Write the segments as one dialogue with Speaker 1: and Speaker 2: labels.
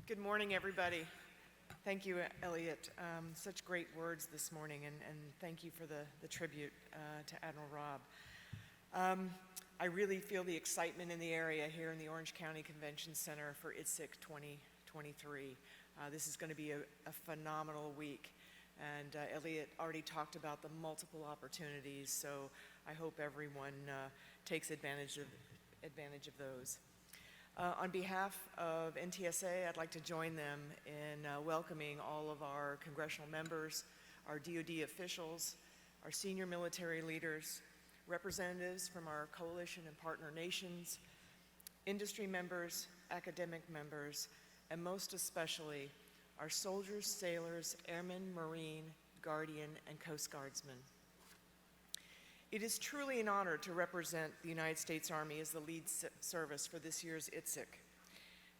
Speaker 1: Good morning, everybody. Thank you, Elliot. Such great words this morning, and thank you for the tribute to Admiral Robb. I really feel the excitement in the area here in the Orange County Convention Center for Itsec 2023. This is going to be a phenomenal week, and Elliot already talked about the multiple opportunities, so I hope everyone takes advantage of those. On behalf of NTSA, I'd like to join them in welcoming all of our congressional members, our DoD officials, our senior military leaders, representatives from our coalition and partner nations, industry members, academic members, and most especially our soldiers, sailors, airmen, Marine, Guardian, and Coast Guardsmen. It is truly an honor to represent the United States Army as the lead service for this year's Itsec.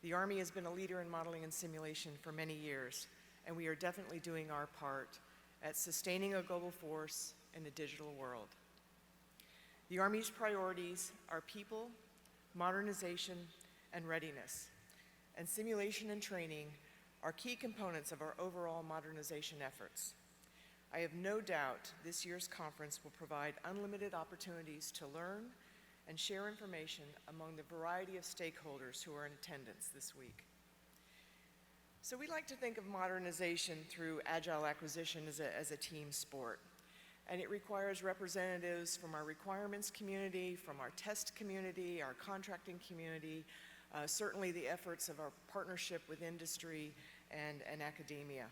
Speaker 1: The Army has been a leader in modeling and simulation for many years, and we are definitely doing our part at sustaining a global force in a digital world. The Army's priorities are people, modernization, and readiness, and simulation and training are key components of our overall modernization efforts. I have no doubt this year's conference will provide unlimited opportunities to learn and share information among the variety of stakeholders who are in attendance this week. So we like to think of modernization through agile acquisition as a team sport. And it requires representatives from our requirements community, from our test community, our contracting community, certainly the efforts of our partnership with industry and academia.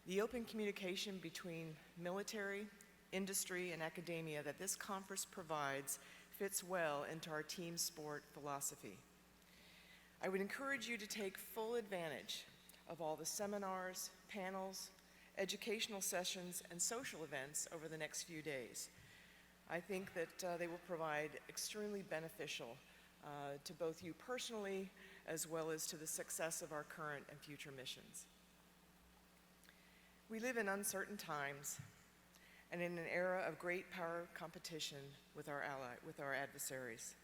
Speaker 1: The open communication between military, industry, and academia that this conference provides fits well into our team sport philosophy. I would encourage you to take full advantage of all the seminars, panels, educational sessions, and social events over the next few days. I think that they will provide extremely beneficial to both you personally as well as to the success of our current and future missions. We live in uncertain times and in an era of great power competition with our adversaries.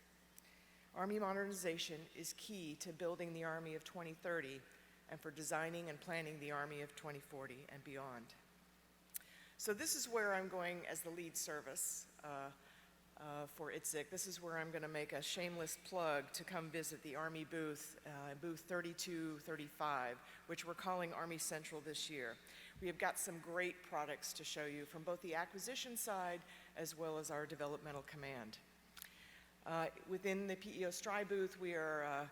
Speaker 1: Army modernization is key to building the Army of 2030 and for designing and planning the Army of 2040 and beyond. So this is where I'm going as the lead service for Itsec. This is where I'm going to make a shameless plug to come visit the Army booth, booth 3235, which we're calling Army Central this year. We have got some great products to show you from both the acquisition side as well as our developmental command. Within the PEO STRI booth, we are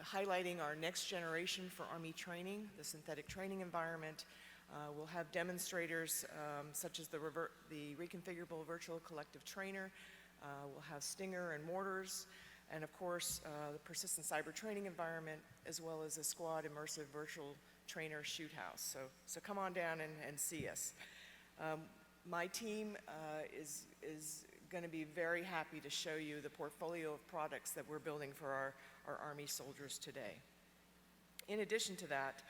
Speaker 1: highlighting our next generation for Army training, the synthetic training environment. We'll have demonstrators such as the reconfigurable virtual collective trainer. We'll have Stinger and mortars, and of course the persistent cyber training environment, as well as a squad immersive virtual trainer shoot house. So come on down and see us. My team is going to be very happy to show you the portfolio of products that we're building for our Army soldiers today. In addition to that,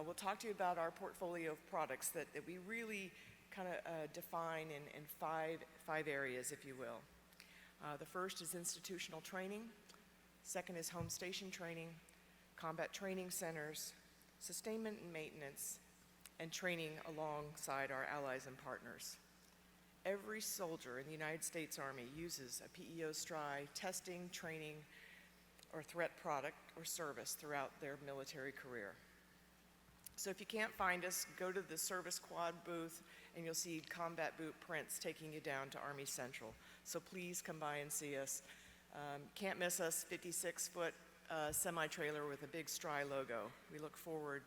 Speaker 1: we'll talk to you about our portfolio of products that we really kind of define in five areas, if you will. The first is institutional training. Second is home station training, combat training centers, sustainment and maintenance, and training alongside our allies and partners. Every soldier in the United States Army uses a PEO STRI testing, training, or threat product or service throughout their military career. So if you can't find us, go to the Service Quad booth and you'll see combat boot prints taking you down to Army Central. So please come by and see us. Can't miss us, 56-foot semi-trailer with a big STRI logo. We look forward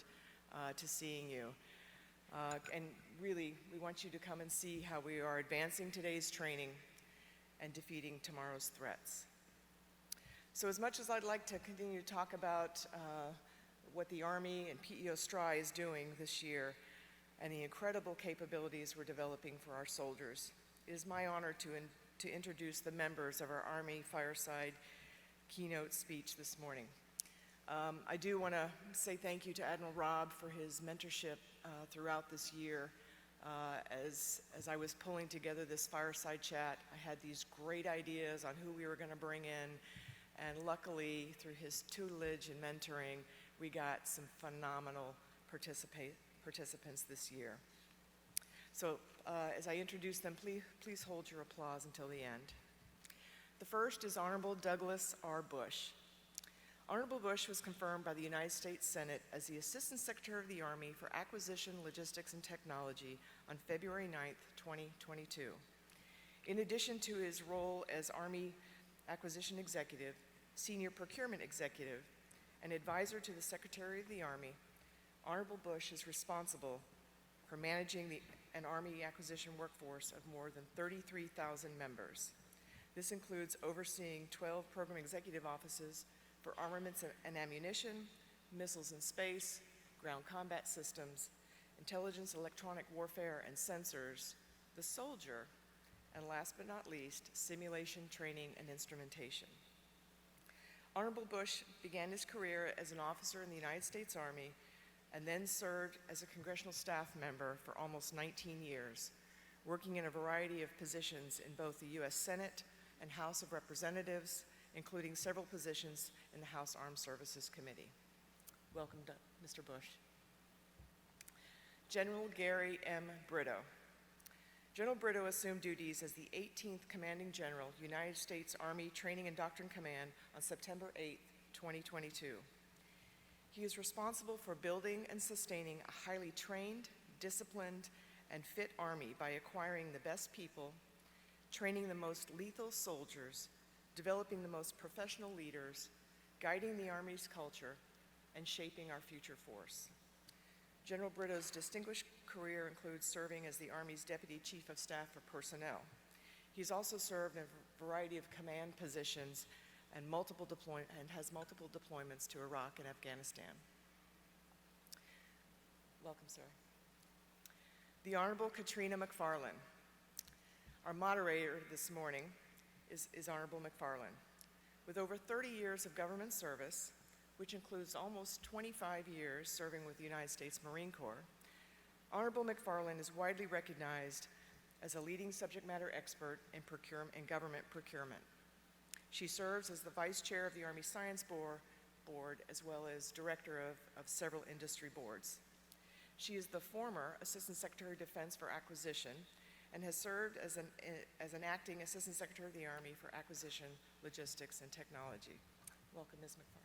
Speaker 1: to seeing you. And really, we want you to come and see how we are advancing today's training and defeating tomorrow's threats. So as much as I'd like to continue to talk about what the Army and PEO STRI is doing this year and the incredible capabilities we're developing for our soldiers, it is my honor to introduce the members of our Army Fireside keynote speech this morning. I do want to say thank you to Admiral Robb for his mentorship throughout this year. As I was pulling together this fireside chat, I had these great ideas on who we were going to bring in, And luckily, through his tutelage and mentoring, we got some phenomenal participants this year. So as I introduce them, please hold your applause until the end. The first is Honorable Douglas R. Bush. Honorable Bush was confirmed by the United States Senate as the Assistant Secretary of the Army for Acquisition, Logistics, and Technology on February 9th, 2022. In addition to his role as Army Acquisition Executive, Senior Procurement Executive, and Advisor to the Secretary of the Army, Honorable Bush is responsible for managing an Army acquisition workforce of more than 33,000 members. This includes overseeing 12 program executive offices for armaments and ammunition, missiles and space, ground combat systems, intelligence, electronic warfare and sensors, the soldier, and last but not least, simulation, training, and instrumentation. Honorable Bush began his career as an officer in the United States Army and then served as a congressional staff member for almost 19 years, working in a variety of positions in both the U.S. Senate and House of Representatives, including several positions in the House Armed Services Committee. Welcome, Mr. Bush. General Gary M. Brito. General Brito assumed duties as the 18th Commanding General, United States Army Training and Doctrine Command on September 8, 2022. He is responsible for building and sustaining a highly trained, disciplined, and fit Army by acquiring the best people, training the most lethal soldiers, developing the most professional leaders, guiding the Army's culture, and shaping our future force. General Brito's distinguished career includes serving as the Army's Deputy Chief of Staff for Personnel. He's also served in a variety of command positions and has multiple deployments to Iraq and Afghanistan. Welcome, sir. The Honorable Katrina Mcfarland. Our moderator this morning is Honorable Mcfarland. With over 30 years of government service, which includes almost 25 years serving with the United States Marine Corps, Honorable Mcfarland is widely recognized as a leading subject matter expert in government procurement. She serves as the Vice Chair of the Army Science Board as well as Director of several industry boards. She is the former Assistant Secretary of Defense for Acquisition and has served as an acting Assistant Secretary of the Army for Acquisition, Logistics, and Technology. Welcome, Ms. Mcfarland.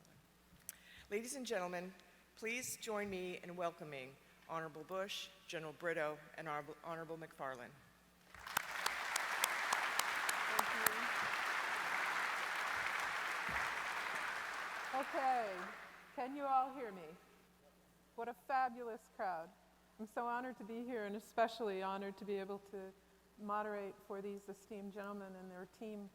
Speaker 1: Ladies and gentlemen, please join me in welcoming Honorable Bush, General Brito, and Honorable Mcfarland.
Speaker 2: Thank you. Okay, can you all hear me? What a fabulous crowd. I'm so honored to be here and especially honored to be able to moderate for these esteemed gentlemen and their team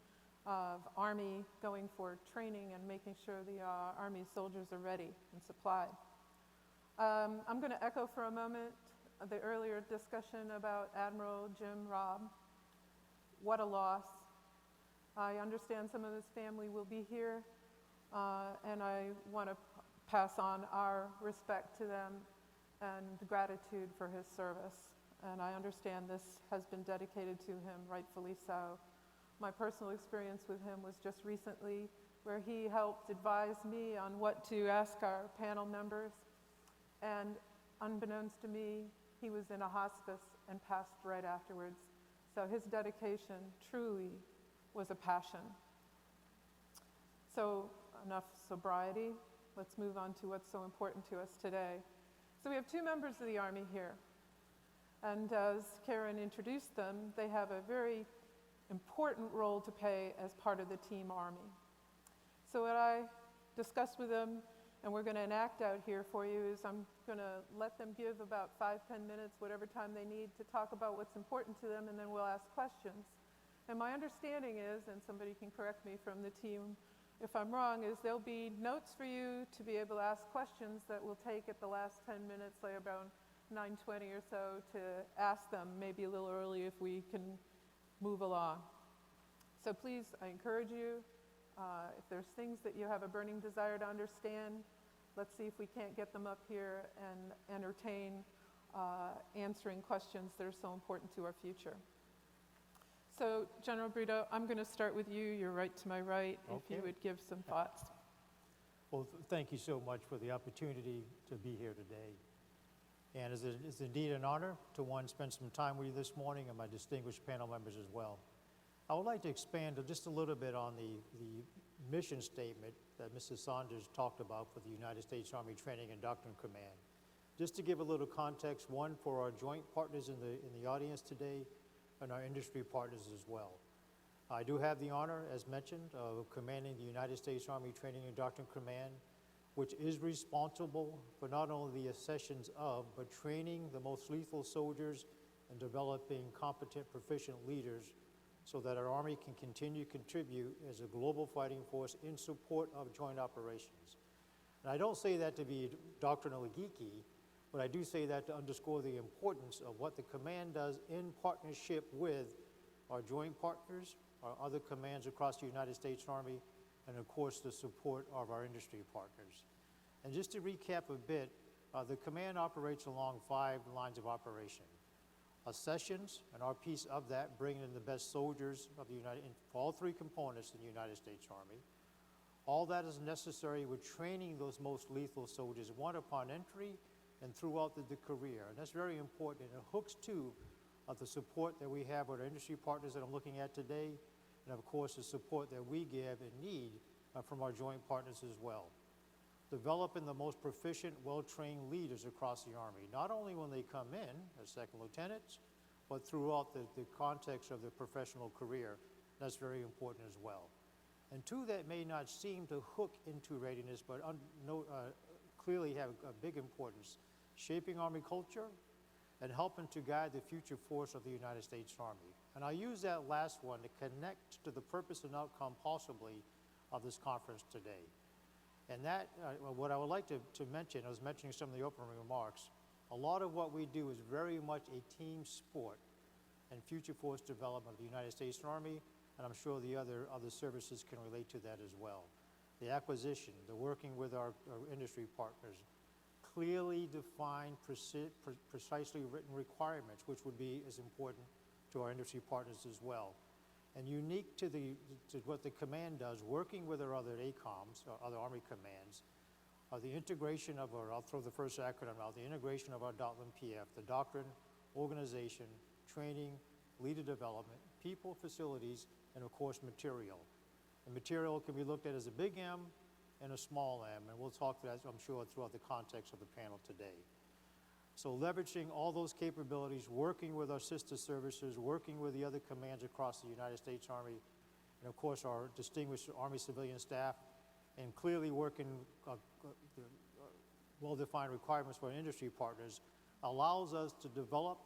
Speaker 2: of Army going for training and making sure the Army soldiers are ready and supplied. I'm going to echo for a moment the earlier discussion about Admiral Jim Robb. What a loss. I understand some of his family will be here, and I want to pass on our respect to them and gratitude for his service. And I understand this has been dedicated to him, rightfully so. My personal experience with him was just recently, where he helped advise me on what to ask our panel members. And unbeknownst to me, he was in a hospice and passed right afterwards. So his dedication truly was a passion. So enough sobriety. Let's move on to what's so important to us today. So we have two members of the Army here. And as Karen introduced them, they have a very important role to play as part of the Team Army. So what I discussed with them, and we're going to enact out here for you, is I'm going to let them give about 5-10 minutes, whatever time they need, to talk about what's important to them, and then we'll ask questions. And my understanding is, and somebody can correct me from the team if I'm wrong, is there'll be notes for you to be able to ask questions that we'll take at the last 10 minutes, like around 9:20 or so, to ask them, maybe a little early if we can move along. So please, I encourage you, if there's things that you have a burning desire to understand, let's see if we can't get them up here and entertain answering questions that are so important to our future. So, General Brito, I'm going to start with you. You're right to my right. If you
Speaker 3: Okay.
Speaker 2: would give some thoughts.
Speaker 3: Well, thank you so much for the opportunity to be here today. And it's indeed an honor to, one, spend some time with you this morning and my distinguished panel members as well. I would like to expand just a little bit on the mission statement that Mrs. Saunders talked about for the United States Army Training and Doctrine Command. Just to give a little context, one, for our joint partners in the audience today and our industry partners as well. I do have the honor, as mentioned, of commanding the United States Army Training and Doctrine Command, which is responsible for not only the accessions of, but training the most lethal soldiers and developing competent, proficient leaders so that our Army can continue to contribute as a global fighting force in support of joint operations. And I don't say that to be doctrinally geeky, but I do say that to underscore the importance of what the command does in partnership with our joint partners, our other commands across the United States Army, and of course the support of our industry partners. And just to recap a bit, the command operates along 5 lines of operation. Accessions, and our piece of that, bringing in the best soldiers of the for all 3 components in the United States Army. All that is necessary with training those most lethal soldiers, one upon entry and throughout the career. And that's very important. And it hooks to the support that we have with our industry partners that I'm looking at today, and of course the support that we give and need from our joint partners as well. Developing the most proficient, well-trained leaders across the Army, not only when they come in as second lieutenants, but throughout the context of their professional career. That's very important as well. And 2 that may not seem to hook into readiness, but clearly have a big importance: shaping Army culture and helping to guide the future force of the United States Army. And I use that last one to connect to the purpose and outcome possibly of this conference today. And that, what I would like to mention, I was mentioning some of the opening remarks, a lot of what we do is very much a team sport and future force development of the United States Army, and I'm sure the other services can relate to that as well. The acquisition, the working with our industry partners, clearly defined, precisely written requirements, which would be as important to our industry partners as well. And unique to what the command does, working with our other ACOMs, or other Army commands, the integration of our, I'll throw the first acronym out, the integration of our Doctrine PF, the Doctrine, Organization, Training, Leader Development, People, Facilities, and of course material. And material can be looked at as a big M and a small m, and we'll talk to that, I'm sure, throughout the context of the panel today. So leveraging all those capabilities, working with our sister services, working with the other commands across the United States Army, and of course our distinguished Army civilian staff, and clearly working well-defined requirements for our industry partners, allows us to develop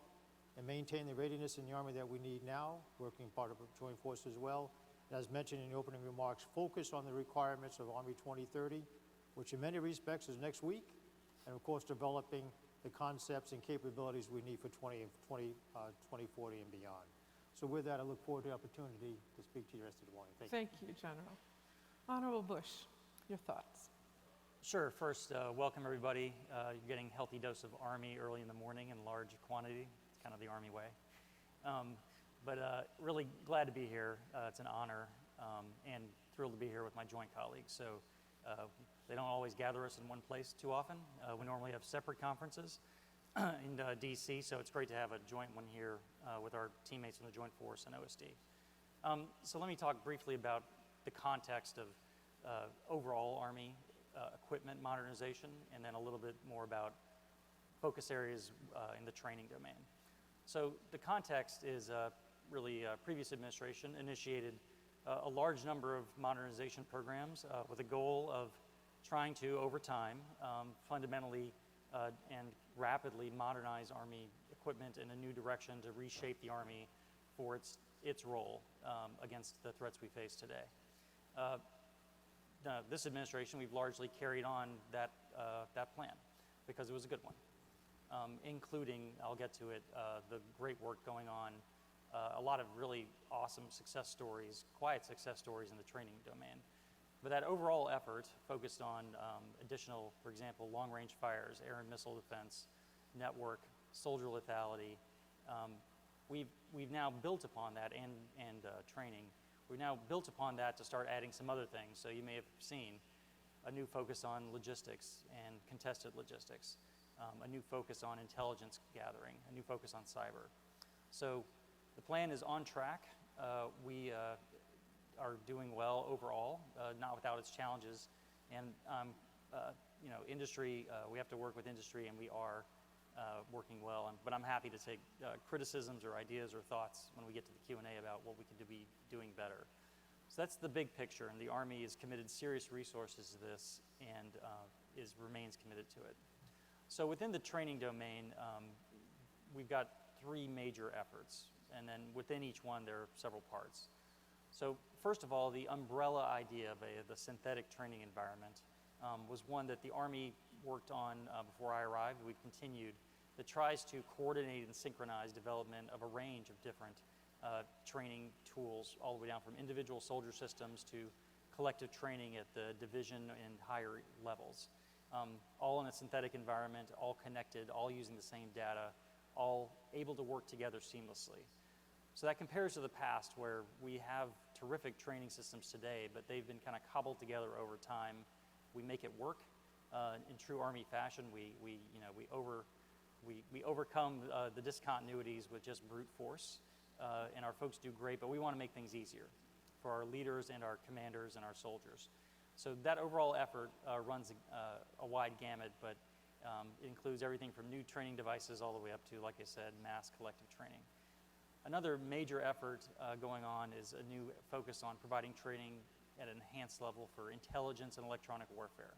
Speaker 3: and maintain the readiness in the Army that we need now, working part of the Joint Force as well. And as mentioned in the opening remarks, focus on the requirements of Army 2030, which in many respects is next week, and of course developing the concepts and capabilities we need for 2040 and beyond. So with that, I look forward to the opportunity to speak to you the rest of the morning. Thank you.
Speaker 2: Thank you, General. Honorable Bush, your thoughts.
Speaker 4: Sure. First, welcome everybody. You're getting a healthy dose of Army early in the morning in large quantity. It's kind of the Army way. But really glad to be here. It's an honor and thrilled to be here with my joint colleagues. So they don't always gather us in one place too often. We normally have separate conferences in DC, so it's great to have a joint one here with our teammates in the Joint Force and OSD. So let me talk briefly about the context of overall Army equipment modernization, and then a little bit more about focus areas in the training domain. So the context is really previous administration initiated a large number of modernization programs with a goal of trying to, over time, fundamentally and rapidly modernize Army equipment in a new direction to reshape the Army for its role against the threats we face today. This administration, we've largely carried on that plan because it was a good one, including, I'll get to it, the great work going on, a lot of really awesome success stories, quiet success stories in the training domain. But that overall effort focused on additional, for example, long-range fires, air and missile defense, network, soldier lethality, we've now built upon that and training. We've now built upon that to start adding some other things. So you may have seen a new focus on logistics and contested logistics, a new focus on intelligence gathering, a new focus on cyber. So the plan is on track. We are doing well overall, not without its challenges. And industry, we have to work with industry, and we are working well. But I'm happy to take criticisms or ideas or thoughts when we get to the Q&A about what we could be doing better. So that's the big picture, and the Army is committed serious resources to this and remains committed to it. So within the training domain, we've got 3 major efforts, and then within each one there are several parts. So first of all, the umbrella idea of the synthetic training environment was one that the Army worked on before I arrived. We've continued, that tries to coordinate and synchronize development of a range of different training tools, all the way down from individual soldier systems to collective training at the division and higher levels. All in a synthetic environment, all connected, all using the same data, all able to work together seamlessly. So that compares to the past, where we have terrific training systems today, but they've been kind of cobbled together over time. We make it work in true Army fashion. We overcome the discontinuities with just brute force, and our folks do great, but we want to make things easier for our leaders and our commanders and our soldiers. So that overall effort runs a wide gamut, but it includes everything from new training devices all the way up to, like I said, mass collective training. Another major effort going on is a new focus on providing training at an enhanced level for intelligence and electronic warfare.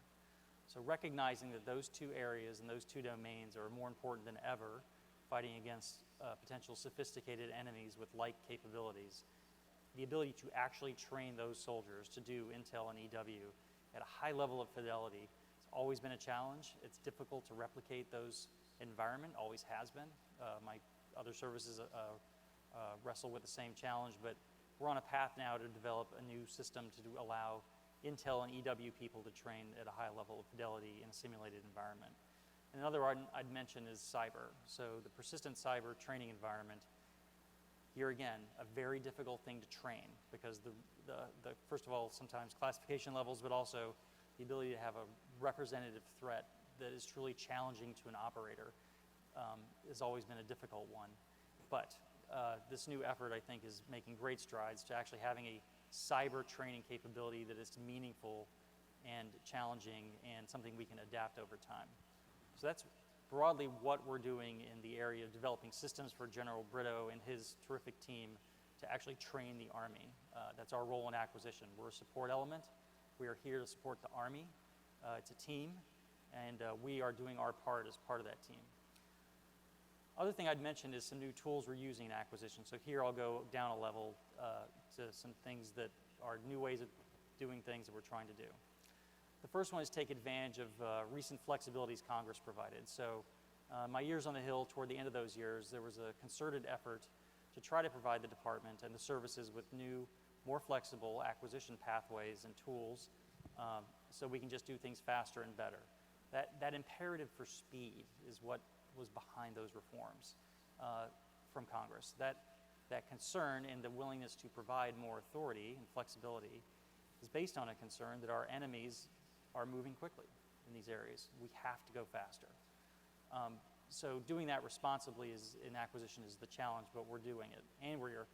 Speaker 4: So recognizing that those 2 areas and those 2 domains are more important than ever, fighting against potential sophisticated enemies with like capabilities, the ability to actually train those soldiers to do intel and EW at a high level of fidelity has always been a challenge. It's difficult to replicate those environment, always has been. My other services wrestle with the same challenge, but we're on a path now to develop a new system to allow intel and EW people to train at a high level of fidelity in a simulated environment. And another I'd mention is cyber. So the persistent cyber training environment, here again, a very difficult thing to train, because the first of all, sometimes classification levels, but also the ability to have a representative threat that is truly challenging to an operator has always been a difficult one. But this new effort, I think, is making great strides to actually having a cyber training capability that is meaningful and challenging and something we can adapt over time. So that's broadly what we're doing in the area of developing systems for General Brito and his terrific team to actually train the Army. That's our role in acquisition. We're a support element. We are here to support the Army. It's a team, and we are doing our part as part of that team. Other thing I'd mention is some new tools we're using in acquisition. So here I'll go down a level to some things that are new ways of doing things that we're trying to do. The first one is take advantage of recent flexibilities Congress provided. So my years on the Hill, toward the end of those years, there was a concerted effort to try to provide the department and the services with new, more flexible acquisition pathways and tools so we can just do things faster and better. That imperative for speed is what was behind those reforms from Congress. That concern and the willingness to provide more authority and flexibility is based on a concern that our enemies are moving quickly in these areas. We have to go faster. So doing that responsibly in acquisition is the challenge, but we're doing it. And we're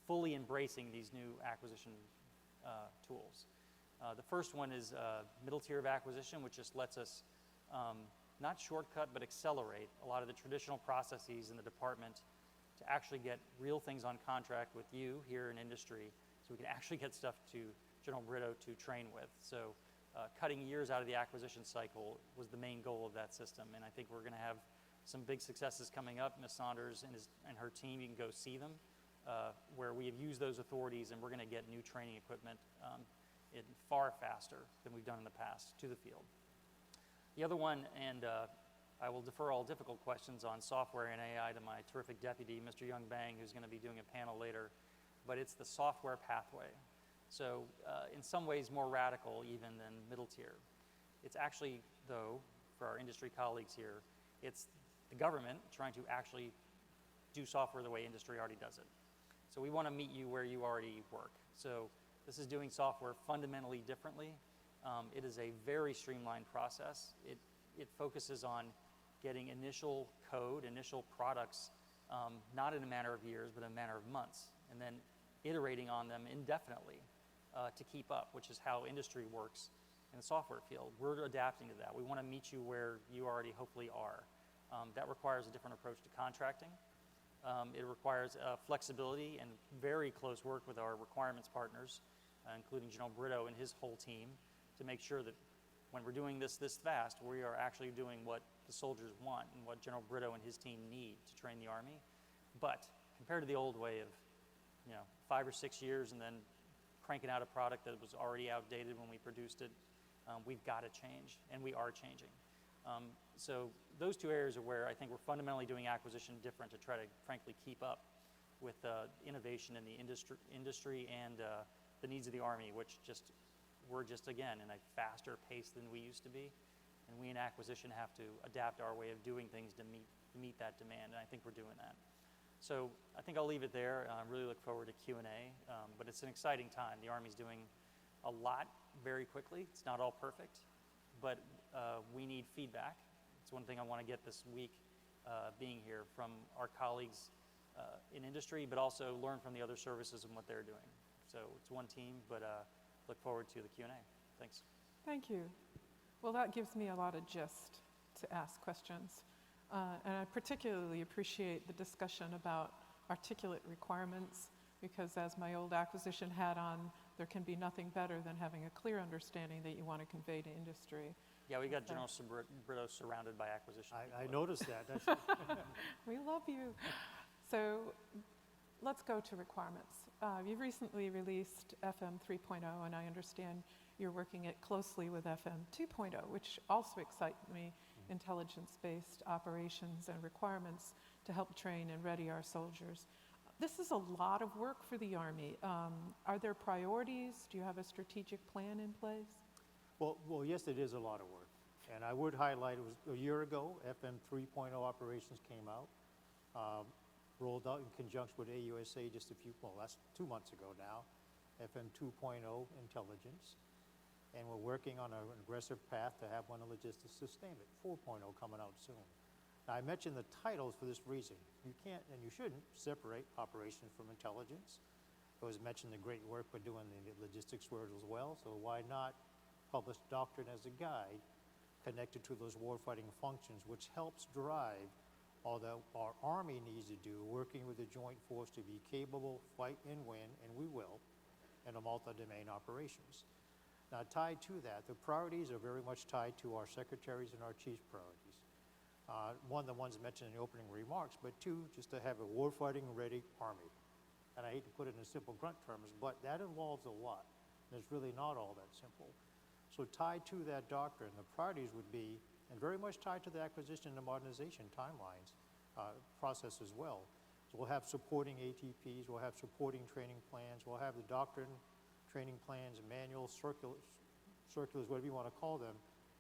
Speaker 4: fully embracing these new acquisition tools. The first one is middle tier of acquisition, which just lets us not shortcut, but accelerate a lot of the traditional processes in the department to actually get real things on contract with you here in industry, so we can actually get stuff to General Brito to train with. So cutting years out of the acquisition cycle was the main goal of that system, and I think we're going to have some big successes coming up. Ms. Saunders and her team, you can go see them, where we have used those authorities, and we're going to get new training equipment far faster than we've done in the past to the field. The other one, and I will defer all difficult questions on software and AI to my terrific deputy, Mr. Young Bang, who's going to be doing a panel later, but it's the software pathway. So in some ways more radical even than middle tier. It's actually, though, for our industry colleagues here, it's the government trying to actually do software the way industry already does it. So we want to meet you where you already work. So this is doing software fundamentally differently. It is a very streamlined process. It focuses on getting initial code, initial products, not in a matter of years, but in a matter of months, and then iterating on them indefinitely to keep up, which is how industry works in the software field. We're adapting to that. We want to meet you where you already hopefully are. That requires a different approach to contracting. It requires flexibility and very close work with our requirements partners, including General Brito and his whole team, to make sure that when we're doing this fast, we are actually doing what the soldiers want and what General Brito and his team need to train the Army. But compared to the old way of 5 or 6 years and then cranking out a product that was already outdated when we produced it, we've got to change, and we are changing. So those two areas are where I think we're fundamentally doing acquisition different to try to, frankly, keep up with innovation in the industry and the needs of the Army, which we're just, again, in a faster pace than we used to be. And we in acquisition have to adapt our way of doing things to meet that demand, and I think we're doing that. So I think I'll leave it there. I really look forward to Q&A, but it's an exciting time. The Army's doing a lot very quickly. It's not all perfect, but we need feedback. It's one thing I want to get this week being here from our colleagues in industry, but also learn from the other services and what they're doing. So it's one team, but look forward to the Q&A. Thanks.
Speaker 2: Thank you. Well, that gives me a lot of gist to ask questions. And I particularly appreciate the discussion about articulate requirements, because as my old acquisition hat on, there can be nothing better than having a clear understanding that you want to convey to industry.
Speaker 4: Yeah, we got General Brito surrounded by acquisition.
Speaker 3: I noticed that.
Speaker 2: We love you. So let's go to requirements. You've recently released FM 3.0, and I understand you're working it closely with FM 2.0, which also excites me, intelligence-based operations and requirements to help train and ready our soldiers. This is a lot of work for the Army. Are there priorities? Do you have a strategic plan in place?
Speaker 3: Well, yes, it is a lot of work. And I would highlight, it was a year ago, FM 3.0 operations came out, rolled out in conjunction with AUSA that's 2 months ago now, FM 2.0 intelligence. And we're working on an aggressive path to have one of logistics sustain it, 4.0 coming out soon. Now, I mentioned the titles for this reason. You can't, and you shouldn't, separate operations from intelligence. It was mentioned the great work we're doing in the logistics world as well, so why not publish Doctrine as a guide connected to those warfighting functions, which helps drive all that our Army needs to do, working with the Joint Force to be capable, fight and win, and we will, in a multi-domain operations. Now, tied to that, the priorities are very much tied to our secretaries and our chiefs' priorities. One, the ones mentioned in the opening remarks, but two, just to have a warfighting ready Army. And I hate to put it in simple grunt terms, but that involves a lot. And it's really not all that simple. So tied to that doctrine, the priorities would be, and very much tied to the acquisition and the modernization timelines process as well. So we'll have supporting ATPs, we'll have supporting training plans, we'll have the doctrine, training plans, manuals, circulars, whatever you want to call them,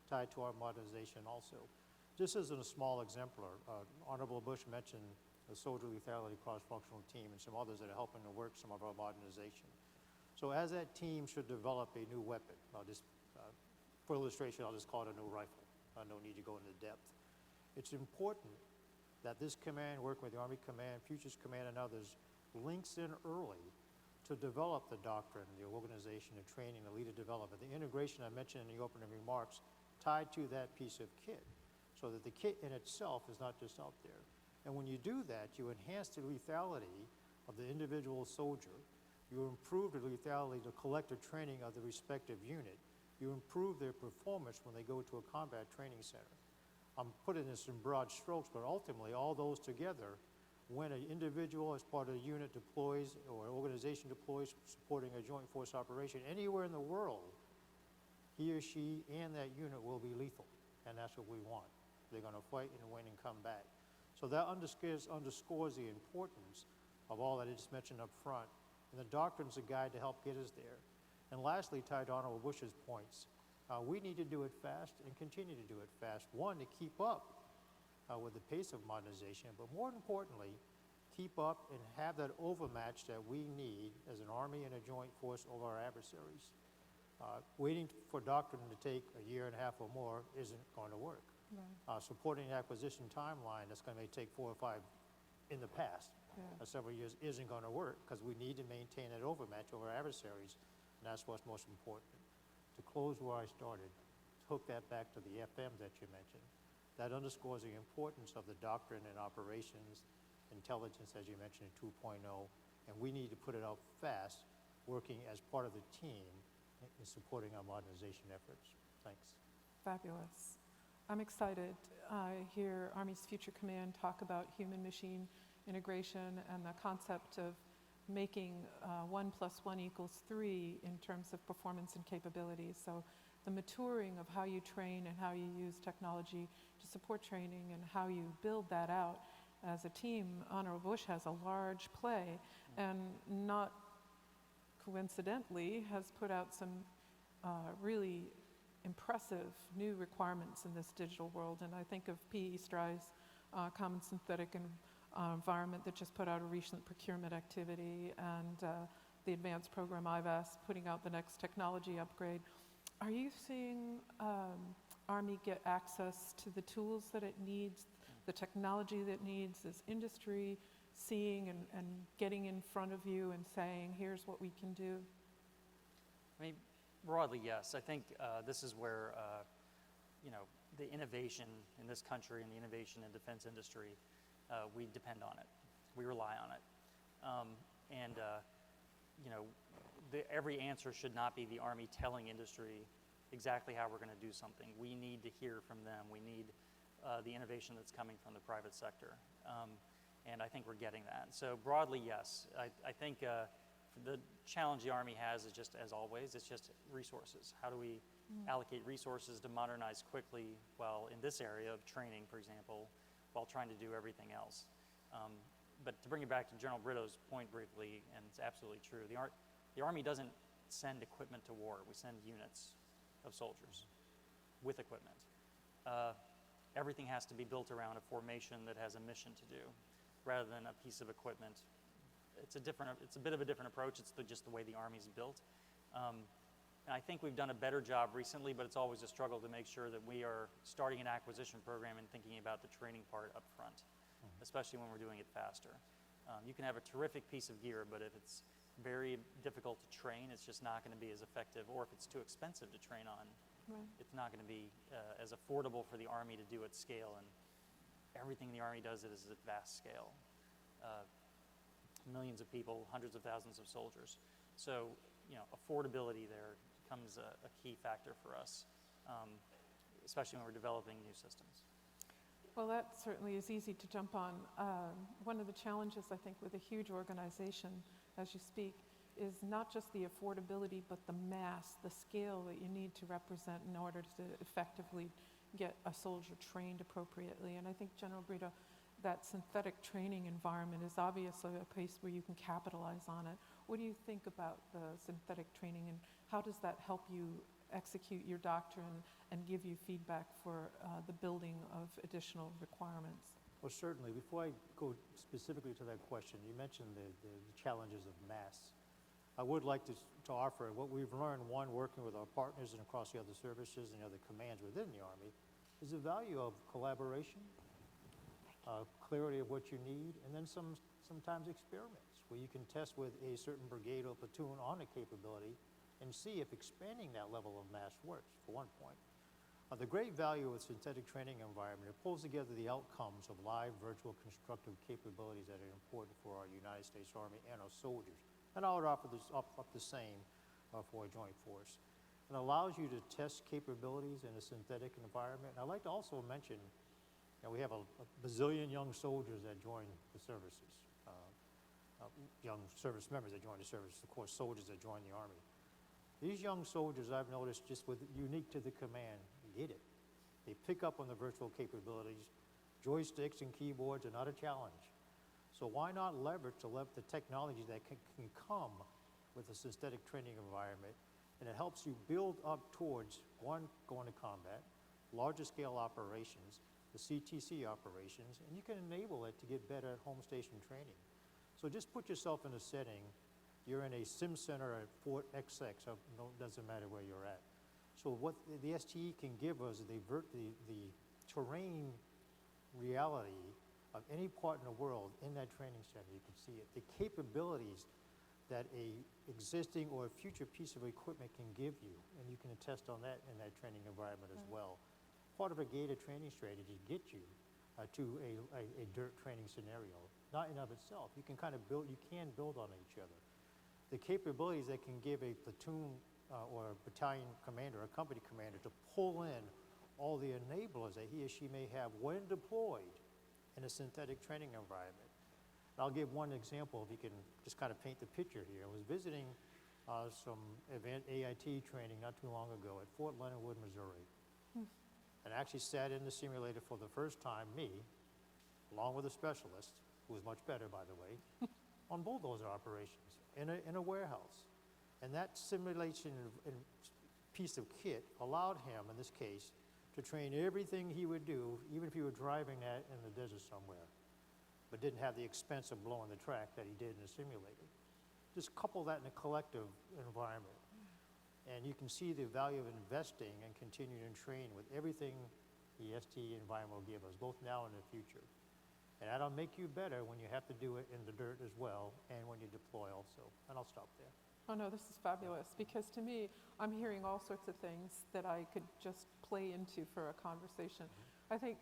Speaker 3: tied to our modernization also. Just as a small exemplar, Honorable Bush mentioned the soldier lethality cross-functional team and some others that are helping to work some of our modernization. So as that team should develop a new weapon, for illustration, I'll just call it a new rifle. No need to go into depth. It's important that this command, working with the Army Command, Futures Command, and others, links in early to develop the doctrine, the organization, the training, the leader development, the integration I mentioned in the opening remarks, tied to that piece of kit, so that the kit in itself is not just out there. And when you do that, you enhance the lethality of the individual soldier, you improve the lethality, the collective training of the respective unit, you improve their performance when they go to a combat training center. I'm putting this in broad strokes, but ultimately all those together, when an individual as part of the unit deploys or an organization deploys supporting a joint force operation anywhere in the world, he or she and that unit will be lethal, and that's what we want. They're going to fight and win and come back. So that underscores the importance of all that I just mentioned up front, and the doctrine's a guide to help get us there. And lastly, tied to Honorable Bush's points, we need to do it fast and continue to do it fast. One, to keep up with the pace of modernization, but more importantly, keep up and have that overmatch that we need as an Army and a joint force over our adversaries. Waiting for Doctrine to take a year and a half or more isn't going to work. Supporting the acquisition timeline that's going to take 4 or 5 in the past, several years, isn't going to work because we need to maintain that overmatch over our adversaries, and that's what's most important. To close where I started, to hook that back to the FMs that you mentioned, that underscores the importance of the Doctrine and operations, intelligence, as you mentioned, in 2.0, and we need to put it out fast, working as part of the team in supporting our modernization efforts. Thanks.
Speaker 2: Fabulous. I'm excited. I hear Army's Future Command talk about human-machine integration and the concept of making 1 + 1 = 3 in terms of performance and capabilities. So the maturing of how you train and how you use technology to support training and how you build that out as a team, Honorable Bush has a large play, and not coincidentally has put out some really impressive new requirements in this digital world. And I think of PE Strive's Common Synthetic Environment that just put out a recent procurement activity, and the advanced program IVAS putting out the next technology upgrade. Are you seeing Army get access to the tools that it needs, the technology that it needs? Is industry seeing and getting in front of you and saying, here's what we can do?
Speaker 4: I mean, broadly, yes. I think this is where, the innovation in this country and the innovation in defense industry, we depend on it. We rely on it. Every answer should not be the Army telling industry exactly how we're going to do something. We need to hear from them. We need the innovation that's coming from the private sector. And I think we're getting that. So broadly, yes. I think the challenge the Army has is just, as always, it's just resources. How do we allocate resources to modernize quickly while in this area of training, for example, while trying to do everything else? But to bring it back to General Brito's point briefly, and it's absolutely true, the Army doesn't send equipment to war. We send units of soldiers with equipment. Everything has to be built around a formation that has a mission to do, rather than a piece of equipment. It's a bit of a different approach. It's just the way the Army's built. And I think we've done a better job recently, but it's always a struggle to make sure that we are starting an acquisition program and thinking about the training part up front, especially when we're doing it faster. You can have a terrific piece of gear, but if it's very difficult to train, it's just not going to be as effective, or if it's too expensive to train on, it's not going to be as affordable for the Army to do at scale. And everything the Army does is at vast scale. Millions of people, hundreds of thousands of soldiers. So, affordability there becomes a key factor for us, especially when we're developing new systems.
Speaker 2: Well, that certainly is easy to jump on. One of the challenges, I think, with a huge organization, as you speak, is not just the affordability, but the mass, the scale that you need to represent in order to effectively get a soldier trained appropriately. And I think, General Brito, that synthetic training environment is obviously a place where you can capitalize on it. What do you think about the synthetic training, and how does that help you execute your doctrine and give you feedback for the building of additional requirements?
Speaker 3: Well, certainly. Before I go specifically to that question, you mentioned the challenges of mass. I would like to offer what we've learned, one, working with our partners and across the other services and the other commands within the Army, is the value of collaboration, clarity of what you need, and then sometimes experiments where you can test with a certain brigade or platoon on a capability and see if expanding that level of mass works, for one point. The great value of synthetic training environment, it pulls together the outcomes of live, virtual, constructive capabilities that are important for our United States Army and our soldiers. And I would offer this up the same for a joint force. It allows you to test capabilities in a synthetic environment. And I'd like to also mention, we have a bazillion young soldiers that join the services, young service members that join the service, of course, soldiers that join the Army. These young soldiers, I've noticed, just unique to the command, get it. They pick up on the virtual capabilities. Joysticks and keyboards are not a challenge. So why not leverage the technology that can come with a synthetic training environment, and it helps you build up towards, one, going to combat, larger scale operations, the CTC operations, and you can enable it to get better at home station training. So just put yourself in a setting, you're in a sim center at Fort Itsec, so doesn't matter where you're at. So what the STE can give us is the terrain reality of any part in the world in that training center. You can see it. The capabilities that a existing or a future piece of equipment can give you, and you can attest on that in that training environment as well. Part of a gated training strategy gets you to a dirt training scenario. Not in of itself. You can kind of build, you can build on each other. The capabilities that can give a platoon or a battalion commander, a company commander, to pull in all the enablers that he or she may have when deployed in a synthetic training environment. I'll give one example if you can just kind of paint the picture here. I was visiting some event AIT training not too long ago at Fort Leonard Wood, Missouri. And I actually sat in the simulator for the first time, me, along with a specialist, who was much better, by the way, on bulldozer operations in a warehouse. And that simulation and piece of kit allowed him, in this case, to train everything he would do, even if he were driving that in the desert somewhere, but didn't have the expense of blowing the track that he did in a simulator. Just couple that in a collective environment, and you can see the value of investing and continuing to train with everything the STE environment will give us, both now and in the future. And that'll make you better when you have to do it in the dirt as well, and when you deploy also. And I'll stop there.
Speaker 2: Oh no, this is fabulous, because to me, I'm hearing all sorts of things that I could just play into for a conversation. I think,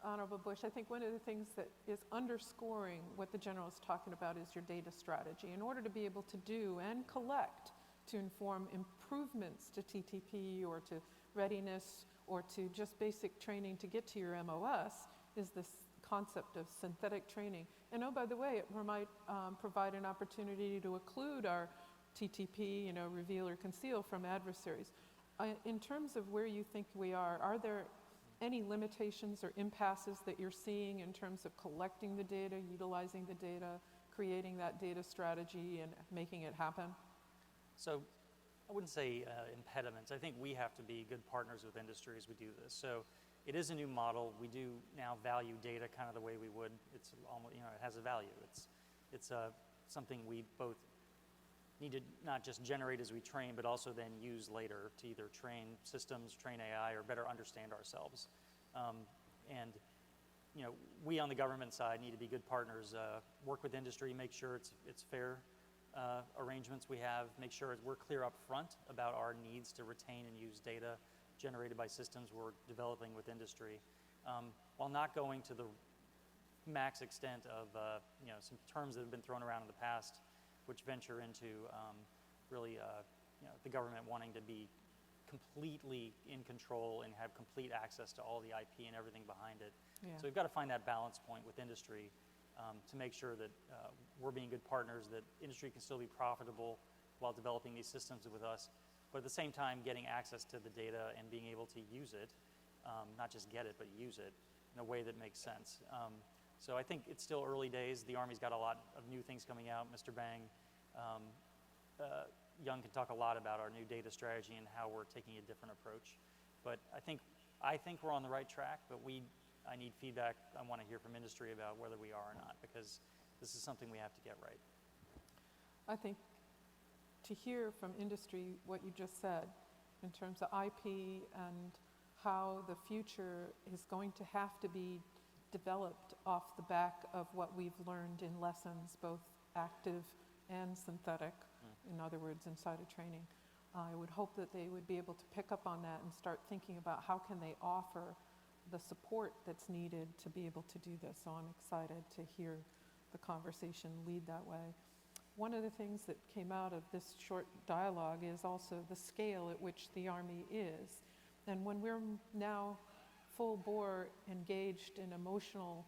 Speaker 2: Honorable Bush, I think one of the things that is underscoring what the General is talking about is your data strategy. In order to be able to do and collect to inform improvements to TTP or to readiness or to just basic training to get to your MOS is this concept of synthetic training. And oh, by the way, it might provide an opportunity to occlude our TTP, reveal or conceal from adversaries. In terms of where you think we are there any limitations or impasses that you're seeing in terms of collecting the data, utilizing the data, creating that data strategy and making it happen?
Speaker 4: So I wouldn't say impediments. I think we have to be good partners with industry as we do this. So it is a new model. We do now value data kind of the way we would. It's almost, it has a value. It's something we both need to not just generate as we train, but also then use later to either train systems, train AI, or better understand ourselves. And we on the government side need to be good partners, work with industry, make sure it's fair arrangements we have, make sure we're clear up front about our needs to retain and use data generated by systems we're developing with industry, while not going to the max extent of some terms that have been thrown around in the past, which venture into really the government wanting to be completely in control and have complete access to all the IP and everything behind it.
Speaker 2: Yeah.
Speaker 4: So we've got to find that balance point with industry to make sure that we're being good partners, that industry can still be profitable while developing these systems with us, but at the same time getting access to the data and being able to use it, not just get it, but use it in a way that makes sense. So I think it's still early days. The Army's got a lot of new things coming out. Mr. Bang Young can talk a lot about our new data strategy and how we're taking a different approach. But I think we're on the right track, but I need feedback. I want to hear from industry about whether we are or not, because this is something we have to get right.
Speaker 2: I think to hear from industry what you just said in terms of IP and how the future is going to have to be developed off the back of what we've learned in lessons, both active and synthetic, in other words, inside of training. I would hope that they would be able to pick up on that and start thinking about how can they offer the support that's needed to be able to do this. So I'm excited to hear the conversation lead that way. One of the things that came out of this short dialogue is also the scale at which the Army is. And when we're now full bore engaged in emotional,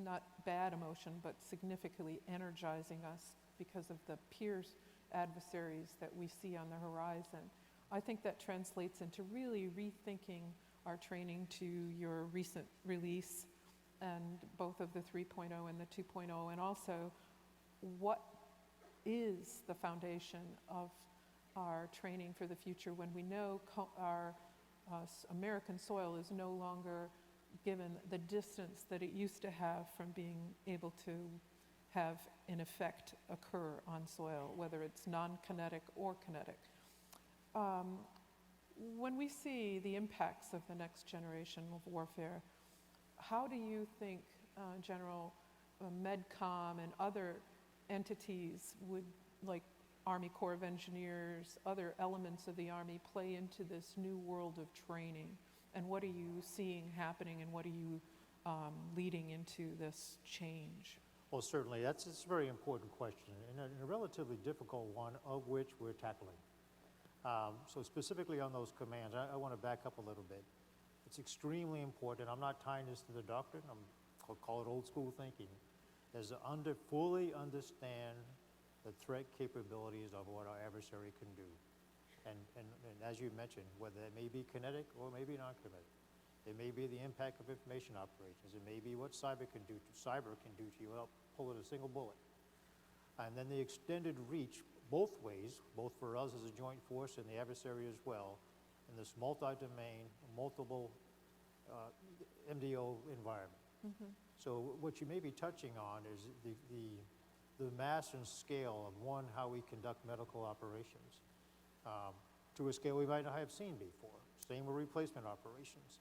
Speaker 2: not bad emotion, but significantly energizing us because of the peers adversaries that we see on the horizon. I think that translates into really rethinking our training to your recent release, and both of the 3.0 and the 2.0, and also what is the foundation of our training for the future when we know our American soil is no longer given the distance that it used to have from being able to have an effect occur on soil, whether it's non-kinetic or kinetic. When we see the impacts of the next generation of warfare, how do you think General MedCom and other entities would, like Army Corps of Engineers, other elements of the Army, play into this new world of training? And what are you seeing happening, and what are you leading into this change?
Speaker 3: Well, certainly, it's a very important question, and a relatively difficult one, of which we're tackling. So specifically on those commands, I want to back up a little bit. It's extremely important. I'm not tying this to the doctrine. I'll call it old school thinking. Is to fully understand the threat capabilities of what our adversary can do. And as you mentioned, whether it may be kinetic or maybe non-kinetic. It may be the impact of information operations. It may be what cyber can do to you without pulling a single bullet. And then the extended reach both ways, both for us as a joint force and the adversary as well, in this multi-domain, multiple MDO environment.
Speaker 2: Mm-hmm.
Speaker 3: So what you may be touching on is the mass and scale of, one, how we conduct medical operations to a scale we might not have seen before. Same with replacement operations.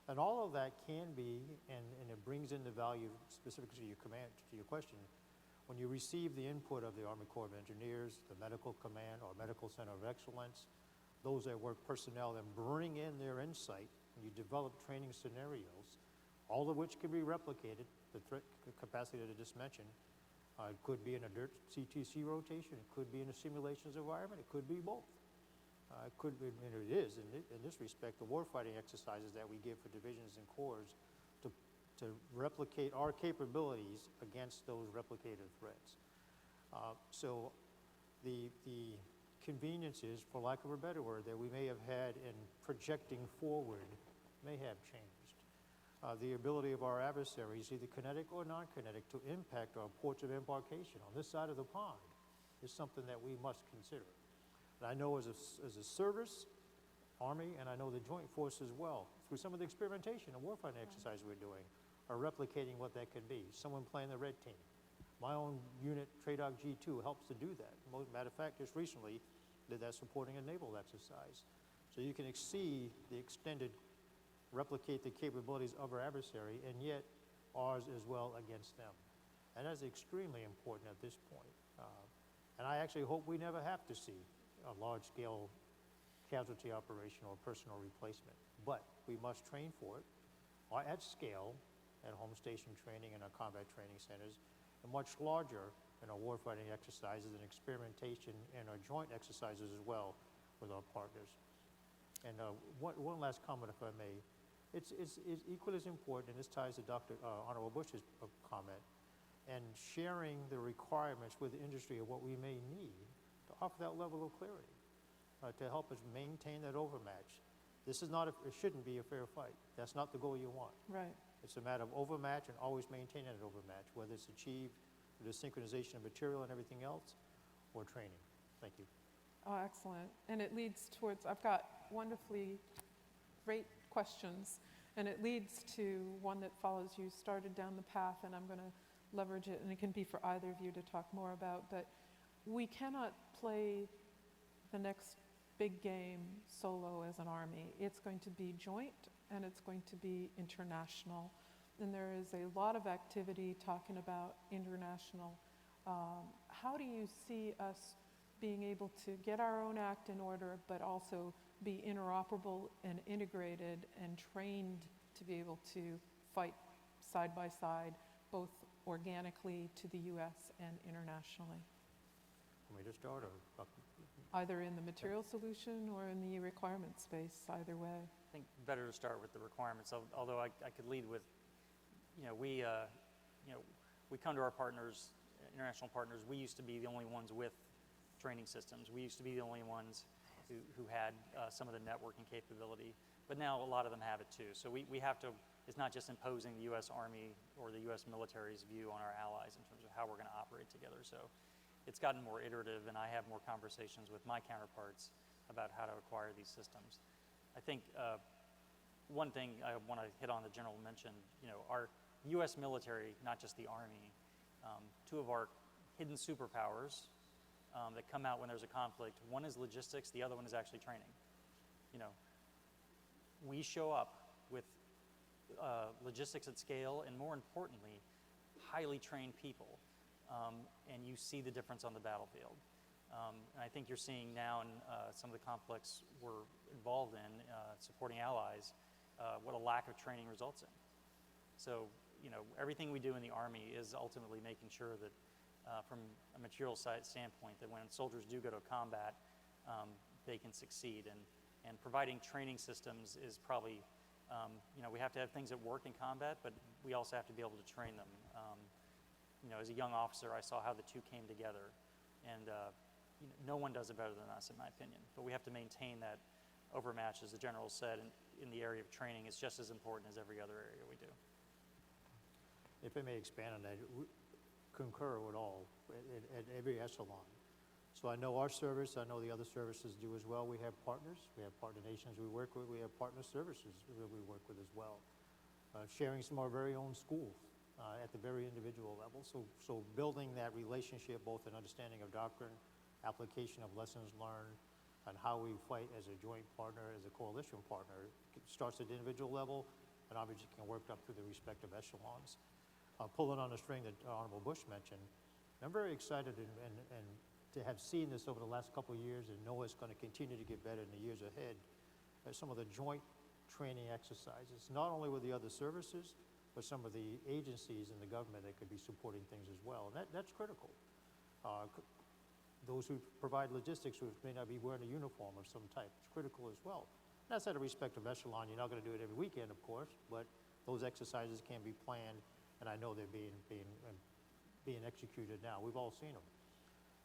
Speaker 3: And all of that can be, and it brings in the value specifically to your question, when you receive the input of the Army Corps of Engineers, the Medical Command or Medical Center of Excellence, those that work personnel, then bring in their insight, and you develop training scenarios, all of which can be replicated, the threat capacity that I just mentioned. It could be in a DIRT CTC rotation, it could be in a simulations environment, it could be both. It could be, and it is, in this respect, the warfighting exercises that we give for divisions and corps to replicate our capabilities against those replicated threats. So the conveniences, for lack of a better word, that we may have had in projecting forward may have changed. The ability of our adversaries, either kinetic or non-kinetic, to impact our ports of embarkation on this side of the pond is something that we must consider. And I know as a service, Army, and I know the Joint Force as well, through some of the experimentation and warfighting exercises we're doing, are replicating what that could be. Someone playing the red team. My own unit, TRADOC G2, helps to do that. Matter of fact, just recently did that supporting a naval exercise. So you can see the extended, replicate the capabilities of our adversary, and yet ours as well against them. And that's extremely important at this point. And I actually hope we never have to see a large-scale casualty operation or personal replacement. But we must train for it at scale at home station training and our combat training centers, and much larger in our warfighting exercises and experimentation and our joint exercises as well with our partners. And one last comment, if I may. It's equally as important, and this ties to Dr. Honorable Bush's comment, and sharing the requirements with the industry of what we may need to offer that level of clarity, to help us maintain that overmatch. This is not, it shouldn't be a fair fight. That's not the goal you want.
Speaker 2: Right.
Speaker 3: It's a matter of overmatch and always maintaining that overmatch, whether it's achieved through the synchronization of material and everything else, or training. Thank you.
Speaker 2: Oh, excellent. And it leads towards, I've got wonderfully great questions, and it leads to one that follows. You started down the path, and I'm going to leverage it, and it can be for either of you to talk more about, but we cannot play the next big game solo as an Army. It's going to be joint, and it's going to be international. And there is a lot of activity talking about international. How do you see us being able to get our own act in order, but also be interoperable and integrated and trained to be able to fight side by side, both organically to the US and internationally?
Speaker 3: Want me to start, or
Speaker 2: Either in the material solution or in the requirement space, either way.
Speaker 4: I think better to start with the requirements, although I could lead with, we come to our partners, international partners. We used to be the only ones with training systems. We used to be the only ones who had some of the networking capability, but now a lot of them have it too. So we have to, it's not just imposing the U.S. Army or the U.S. military's view on our allies in terms of how we're going to operate together. So it's gotten more iterative, and I have more conversations with my counterparts about how to acquire these systems. I think one thing I want to hit on the general mentioned, our U.S. military, not just the Army, two of our hidden superpowers that come out when there's a conflict, one is logistics, the other one is actually training. We show up with logistics at scale, and more importantly, highly trained people, and you see the difference on the battlefield. And I think you're seeing now in some of the conflicts we're involved in, supporting allies, what a lack of training results in. So, everything we do in the Army is ultimately making sure that from a material standpoint, that when soldiers do go to combat, they can succeed. And providing training systems is probably, we have to have things that work in combat, but we also have to be able to train them. As a young officer, I saw how the two came together, and no one does it better than us, in my opinion. But we have to maintain that overmatch, as the general said, in the area of training. It's just as important as every other area we do.
Speaker 3: If I may expand on that, we concur with all at every echelon. So I know our service, I know the other services do as well. We have partners, we have partner nations we work with, we have partner services that we work with as well. Sharing some of our very own schools at the very individual level. So building that relationship, both in understanding of doctrine, application of lessons learned, and how we fight as a joint partner, as a coalition partner. It starts at the individual level, and obviously can work up through the respective echelons. Pulling on the string that Honorable Bush mentioned, I'm very excited and to have seen this over the last couple of years and know it's going to continue to get better in the years ahead. Some of the joint training exercises, not only with the other services, but some of the agencies in the government that could be supporting things as well. And that's critical. Those who provide logistics who may not be wearing a uniform of some type, it's critical as well. That's at a respective echelon. You're not going to do it every weekend, of course, but those exercises can be planned, and I know they're being executed now. We've all seen them.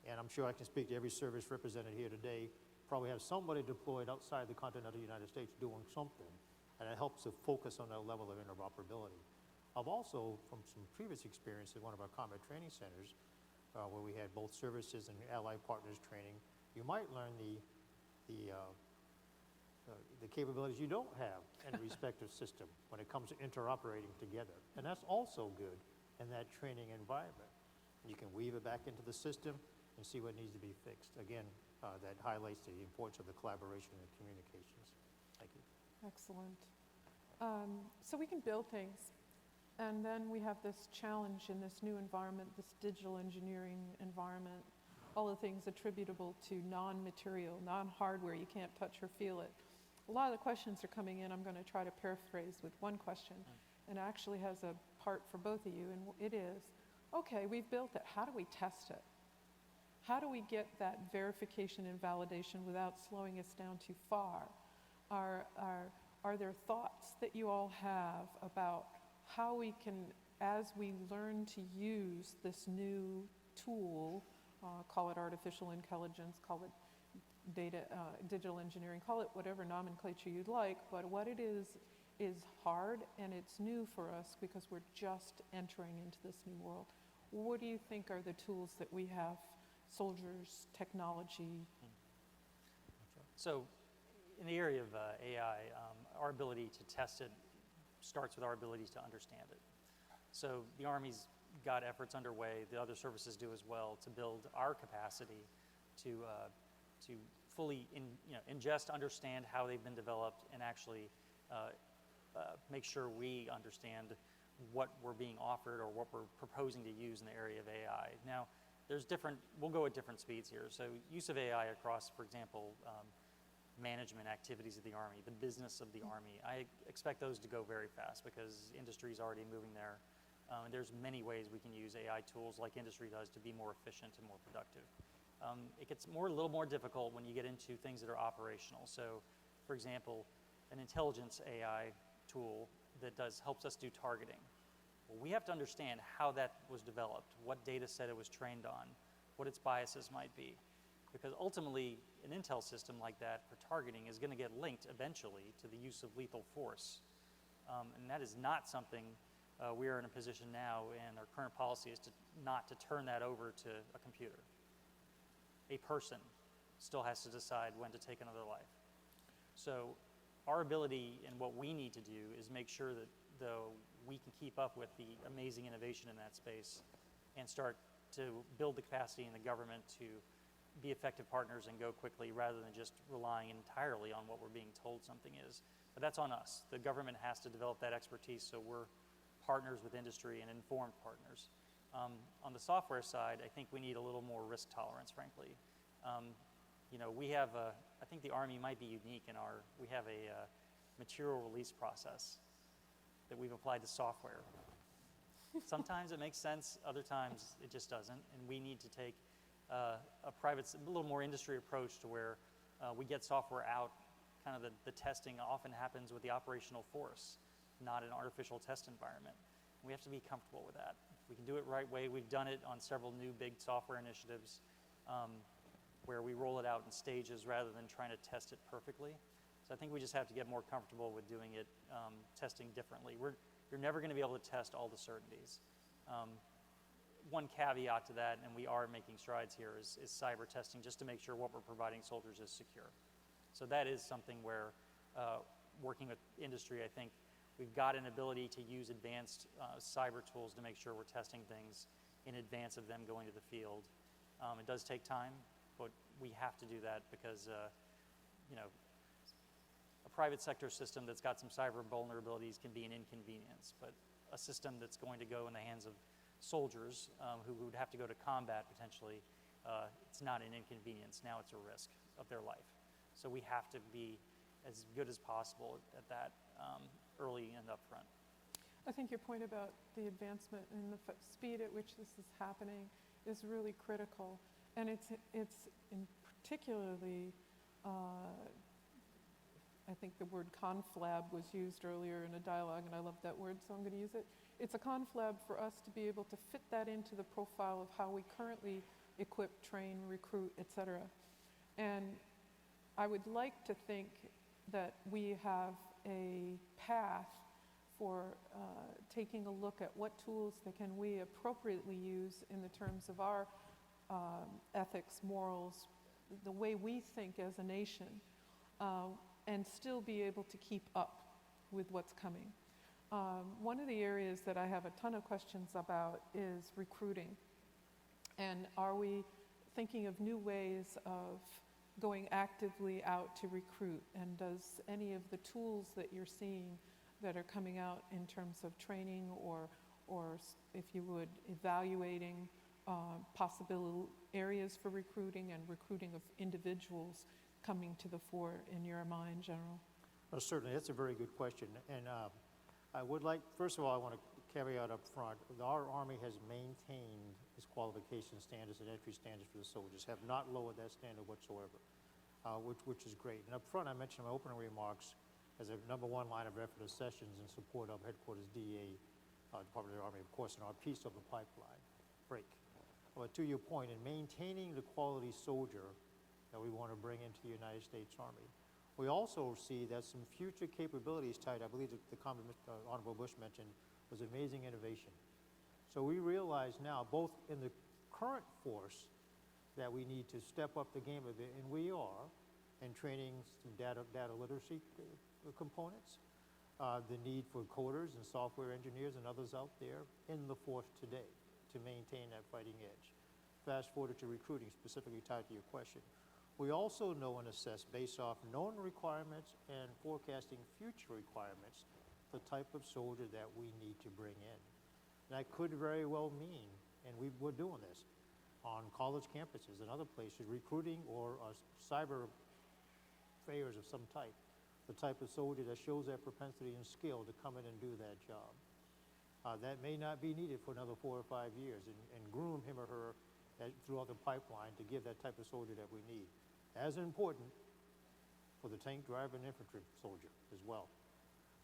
Speaker 3: And I'm sure I can speak to every service represented here today, probably have somebody deployed outside the continental United States doing something, and it helps to focus on that level of interoperability. I've also, from some previous experience at one of our combat training centers, where we had both services and allied partners training, you might learn the capabilities you don't have in a respective system when it comes to interoperating together. And that's also good in that training environment. You can weave it back into the system and see what needs to be fixed. Again, that highlights the importance of the collaboration and communications. Thank you.
Speaker 2: Excellent. So we can build things, and then we have this challenge in this new environment, this digital engineering environment, all the things attributable to non-material, non-hardware, you can't touch or feel it. A lot of the questions are coming in. I'm going to try to paraphrase with one question, and it actually has a part for both of you, and it is, okay, we've built it. How do we test it? How do we get that verification and validation without slowing us down too far? Are there thoughts that you all have about how we can, as we learn to use this new tool, call it artificial intelligence, call it digital engineering, call it whatever nomenclature you'd like, but what it is hard and it's new for us because we're just entering into this new world. What do you think are the tools that we have, soldiers, technology?
Speaker 4: So in the area of AI, our ability to test it starts with our ability to understand it. So the Army's got efforts underway, the other services do as well, to build our capacity to fully ingest, understand how they've been developed, and actually make sure we understand what we're being offered or what we're proposing to use in the area of AI. Now, we'll go at different speeds here. So use of AI across, for example, management activities of the Army, the business of the Army. I expect those to go very fast because industry is already moving there. And there's many ways we can use AI tools like industry does to be more efficient and more productive. It gets a little more difficult when you get into things that are operational. So, for example, an intelligence AI tool that helps us do targeting. Well, we have to understand how that was developed, what data set it was trained on, what its biases might be. Because ultimately, an intel system like that for targeting is going to get linked eventually to the use of lethal force. And that is not something we are in a position now, and our current policy is not to turn that over to a computer. A person still has to decide when to take another life. So our ability and what we need to do is make sure that we can keep up with the amazing innovation in that space and start to build the capacity in the government to be effective partners and go quickly rather than just relying entirely on what we're being told something is. But that's on us. The government has to develop that expertise, so we're partners with industry and informed partners. On the software side, I think we need a little more risk tolerance, frankly. You know, we have I think the Army might be unique in we have a material release process that we've applied to software. Sometimes it makes sense, other times it just doesn't, and we need to take a little more industry approach to where we get software out. Kind of the testing often happens with the operational force, not an artificial test environment. We have to be comfortable with that. We can do it right way. We've done it on several new big software initiatives where we roll it out in stages rather than trying to test it perfectly. So I think we just have to get more comfortable with doing it, testing differently. You're never going to be able to test all the certainties. One caveat to that, and we are making strides here, is cyber testing, just to make sure what we're providing soldiers is secure. So that is something where, working with industry, I think we've got an ability to use advanced cyber tools to make sure we're testing things in advance of them going to the field. It does take time, but we have to do that because, you know, a private sector system that's got some cyber vulnerabilities can be an inconvenience, but a system that's going to go in the hands of soldiers who would have to go to combat potentially, it's not an inconvenience. Now it's a risk of their life. So we have to be as good as possible at that early and upfront.
Speaker 2: I think your point about the advancement and the speed at which this is happening is really critical. And it's in particularly, I think the word conflab was used earlier in a dialogue, and I love that word, so I'm going to use it. It's a conflab for us to be able to fit that into the profile of how we currently equip, train, recruit, et cetera. And I would like to think that we have a path for taking a look at what tools that can we appropriately use in the terms of our ethics, morals, the way we think as a nation, and still be able to keep up with what's coming. One of the areas that I have a ton of questions about is recruiting. And are we thinking of new ways of going actively out to recruit? And does any of the tools that you're seeing that are coming out in terms of training or if you would, evaluating possible areas for recruiting and recruiting of individuals coming to the fore in your mind, General?
Speaker 3: Well, certainly, that's a very good question. And I would like, first of all, I want to caveat up front, our Army has maintained its qualification standards and entry standards for the soldiers, have not lowered that standard whatsoever, which is great. And up front, I mentioned in my opening remarks as a number one line of effort of sessions in support of Headquarters DA, Department of the Army, of course, and our piece of the pipeline break. But to your point, in maintaining the quality soldier that we want to bring into the United States Army, we also see that some future capabilities tied, I believe the comment Honorable Bush mentioned, was amazing innovation. So we realize now, both in the current force, that we need to step up the game a bit, and we are, in training some data literacy components, the need for coders and software engineers and others out there in the force today to maintain that fighting edge. Fast forward to recruiting, specifically tied to your question. We also know and assess, based off known requirements and forecasting future requirements, the type of soldier that we need to bring in. That could very well mean, and we're doing this, on college campuses and other places, recruiting or cyber fairs of some type, the type of soldier that shows that propensity and skill to come in and do that job. That may not be needed for another 4 or 5 years, and groom him or her throughout the pipeline to give that type of soldier that we need. As important for the tank driver and infantry soldier as well.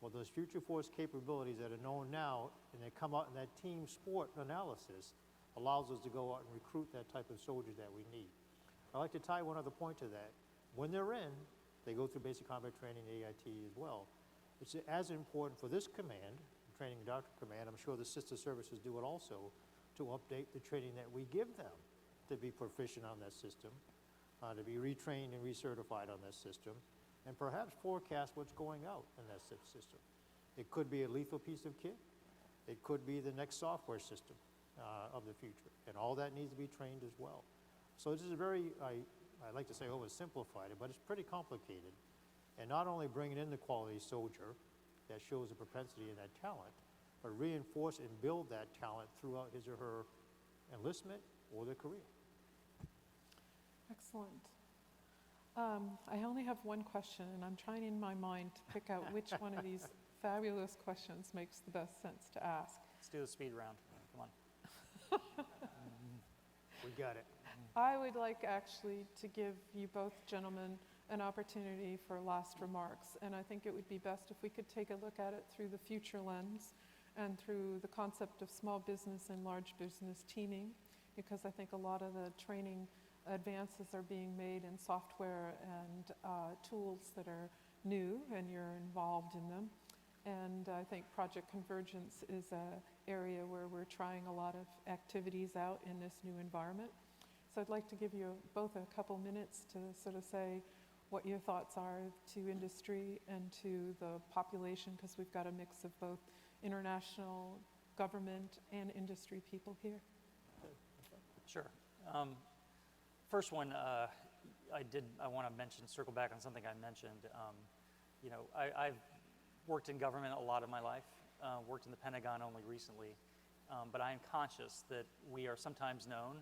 Speaker 3: Well, those future force capabilities that are known now, and they come out in that team sport analysis, allows us to go out and recruit that type of soldier that we need. I'd like to tie one other point to that. When they're in, they go through basic combat training, AIT as well. It's as important for this command, training and doctrine command, I'm sure the sister services do it also, to update the training that we give them to be proficient on that system, to be retrained and recertified on that system, and perhaps forecast what's going out in that system. It could be a lethal piece of kit. It could be the next software system of the future, and all that needs to be trained as well. So this is very, I like to say oversimplified it, but it's pretty complicated. And not only bringing in the quality soldier that shows the propensity and that talent, but reinforce and build that talent throughout his or her enlistment or their career.
Speaker 2: Excellent. I only have one question, and I'm trying in my mind to pick out which one of these fabulous questions makes the best sense to ask.
Speaker 4: Let's do the speed round. Come on.
Speaker 3: We got it.
Speaker 2: I would like actually to give you both gentlemen an opportunity for last remarks, and I think it would be best if we could take a look at it through the future lens and through the concept of small business and large business teaming, because I think a lot of the training advances are being made in software and tools that are new, and you're involved in them. And I think Project Convergence is an area where we're trying a lot of activities out in this new environment. So I'd like to give you both a couple minutes to sort of say what your thoughts are to industry and to the population, because we've got a mix of both international, government, and industry people here.
Speaker 4: Sure. First one, I want to circle back on something I mentioned. I've worked in government a lot of my life, worked in the Pentagon only recently, but I am conscious that we are sometimes known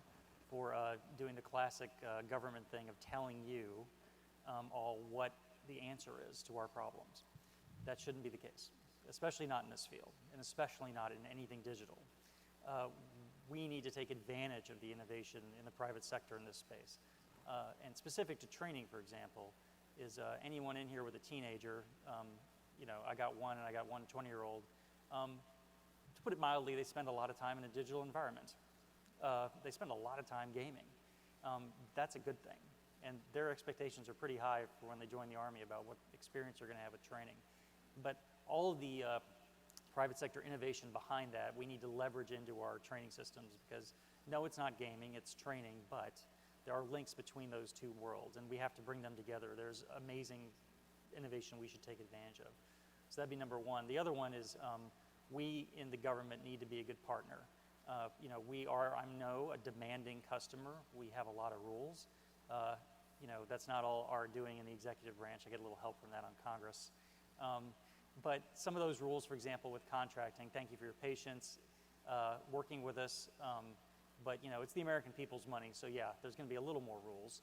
Speaker 4: for doing the classic government thing of telling you all what the answer is to our problems. That shouldn't be the case, especially not in this field, and especially not in anything digital. We need to take advantage of the innovation in the private sector in this space. And specific to training, for example, is anyone in here with a teenager, I got one and I got one 20-year-old. To put it mildly, they spend a lot of time in a digital environment. They spend a lot of time gaming. That's a good thing. And their expectations are pretty high for when they join the Army about what experience they're going to have with training. But all of the private sector innovation behind that, we need to leverage into our training systems, because no, it's not gaming, it's training, but there are links between those two worlds, and we have to bring them together. There's amazing innovation we should take advantage of. So that'd be number one. The other one is we in the government need to be a good partner. We are, I know, a demanding customer. We have a lot of rules. That's not all our doing in the executive branch. I get a little help from that on Congress. But some of those rules, for example, with contracting, thank you for your patience, working with us. But it's the American people's money, so yeah, there's going to be a little more rules.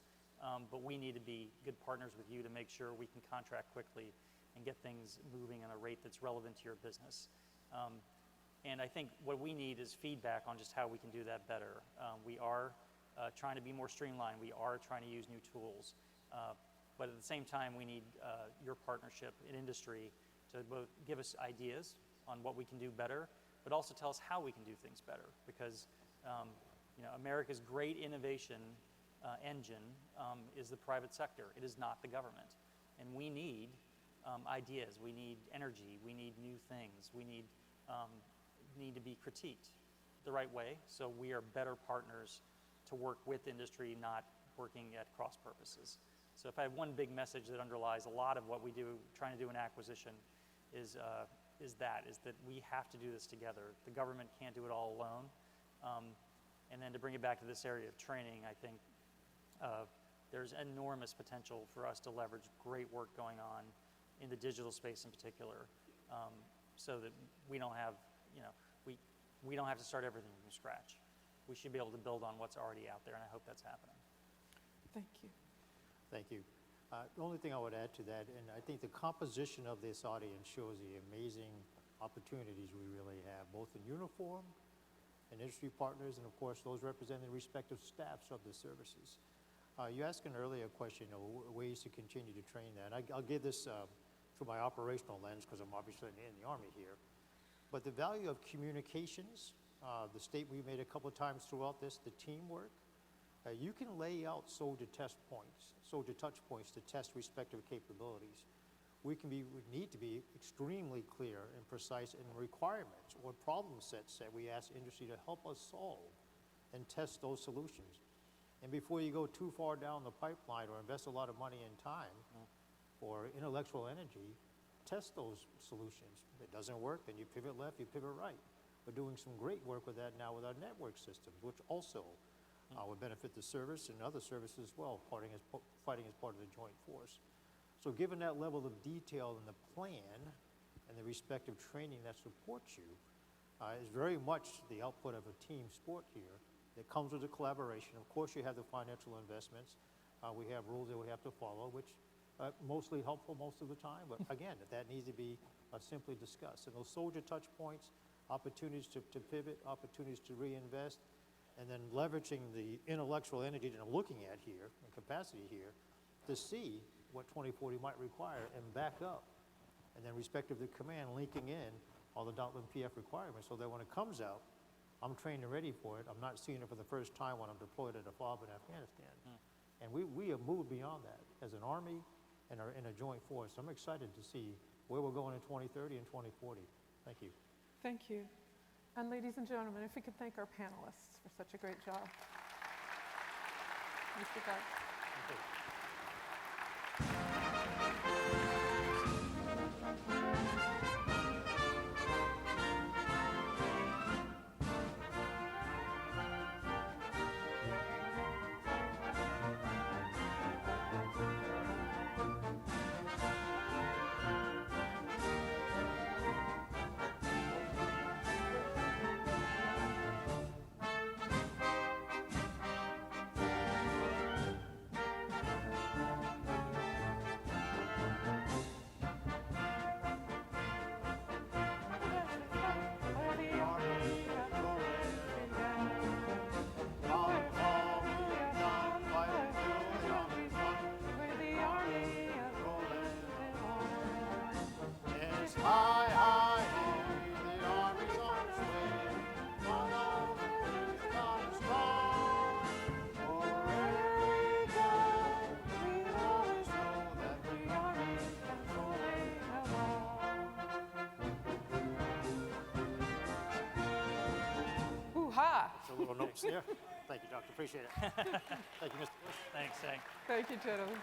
Speaker 4: But we need to be good partners with you to make sure we can contract quickly and get things moving at a rate that's relevant to your business. And I think what we need is feedback on just how we can do that better. We are trying to be more streamlined. We are trying to use new tools. But at the same time, we need your partnership in industry to both give us ideas on what we can do better, but also tell us how we can do things better. Because America's great innovation engine is the private sector. It is not the government. And we need ideas. We need energy. We need new things. We need to be critiqued the right way, so we are better partners to work with industry, not working at cross purposes. So if I have one big message that underlies a lot of what we do, trying to do an acquisition, is that we have to do this together. The government can't do it all alone. And then to bring it back to this area of training, I think there's enormous potential for us to leverage great work going on in the digital space in particular, so that we don't have, we don't have to start everything from scratch. We should be able to build on what's already out there, and I hope that's happening.
Speaker 2: Thank you.
Speaker 3: Thank you. The only thing I would add to that, and I think the composition of this audience shows the amazing opportunities we really have, both in uniform and industry partners, and of course those representing the respective staffs of the services. You asked an earlier question, ways to continue to train that. And I'll give this through my operational lens, because I'm obviously in the Army here. But the value of communications, the statement we made a couple of times throughout this, the teamwork, you can lay out soldier touch points to test respective capabilities. We need to be extremely clear and precise in requirements or problem sets that we ask industry to help us solve and test those solutions. And before you go too far down the pipeline or invest a lot of money and time, for intellectual energy, test those solutions. If it doesn't work, then you pivot left, you pivot right. We're doing some great work with that now with our network systems, which also would benefit the service and other services as well, fighting as part of the joint force. So given that level of detail in the plan and the respective training that supports you, is very much the output of a team sport here that comes with the collaboration. Of course, you have the financial investments. We have rules that we have to follow, which mostly helpful most of the time, but again, that needs to be simply discussed. And those soldier touch points, opportunities to pivot, opportunities to reinvest, and then leveraging the intellectual energy that I'm looking at here, and capacity here, to see what 2040 might require and back up. And then respective to command, linking in all the Doctrine PF requirements so that when it comes out, I'm trained and ready for it. I'm not seeing it for the first time when I'm deployed at a FOB in Afghanistan. And we have moved beyond that as an Army and are in a joint force. I'm excited to see where we're going in 2030 and 2040. Thank you.
Speaker 2: Thank you. And ladies and gentlemen, if we could thank our panelists for such a great job. Mr. Guy.
Speaker 3: Thank you. A little notes there. Thank you, Doctor. Appreciate it. Thank you, Mr. Bush.
Speaker 4: Thanks, Hank.
Speaker 2: Thank you, gentlemen.